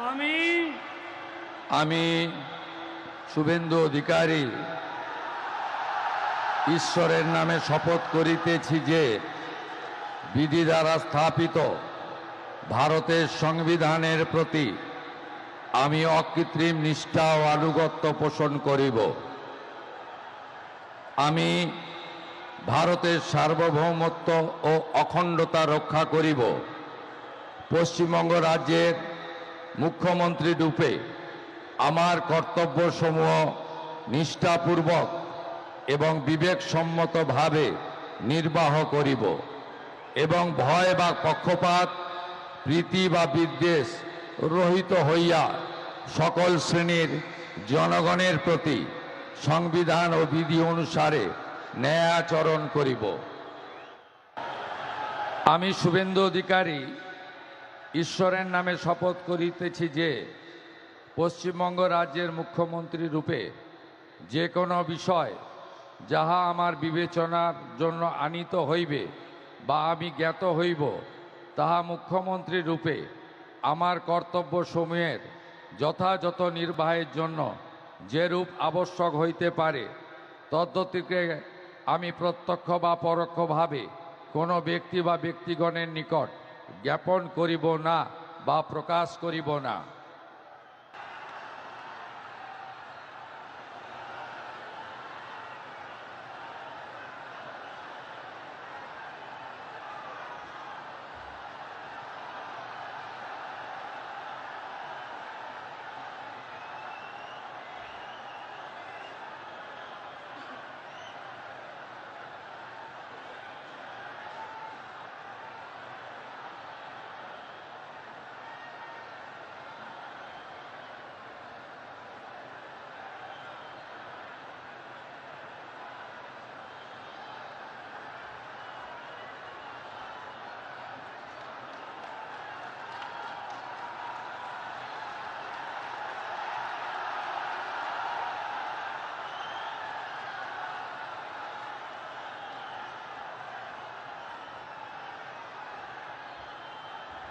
আমি আমি শুভেন্দু অধিকারী ঈশ্বরের নামে শপথ করিতেছি যে বিধি দ্বারা স্থাপিত ভারতের সংবিধানের প্রতি আমি অকৃত্রিম নিষ্ঠা ও আনুগত্য পোষণ করিব। আমি ভারতের সার্বভৌমত্ব ও অখণ্ডতা রক্ষা করিব। পশ্চিমবঙ্গ রাজ্যের মুখ্যমন্ত্রী রূপে আমার কর্তব্যসমূহ নিষ্ঠাপূর্বক এবং বিবেকসম্মতভাবে নির্বাহ করিব এবং ভয় বা পক্ষপাত, প্রীতি বা বিদ্বেষ রহিত হইয়া সকল শ্রেণীর জনগণের প্রতি সংবিধান ও বিধি অনুসারে ন্যায়াচরণ করিব। আমি শুভেন্দু অধিকারী ঈশ্বরের নামে শপথ করিতেছি যে পশ্চিমবঙ্গ রাজ্যের মুখ্যমন্ত্রী রূপে যে কোনো বিষয় যাহা আমার বিবেচনার জন্য আনীত হইবে বা আমি জ্ঞাত হইব, তাহা মুখ্যমন্ত্রী রূপে আমার কর্তব্যসমূহের যথাযথ নির্বাহের জন্য যেরূপ আবশ্যক হইতে পারে তদ্গতিকে আমি প্রত্যক্ষ বা পরোক্ষভাবে কোনো ব্যক্তি বা ব্যক্তিগণের নিকট জ্ঞাপন করিব না বা প্রকাশ করিব না।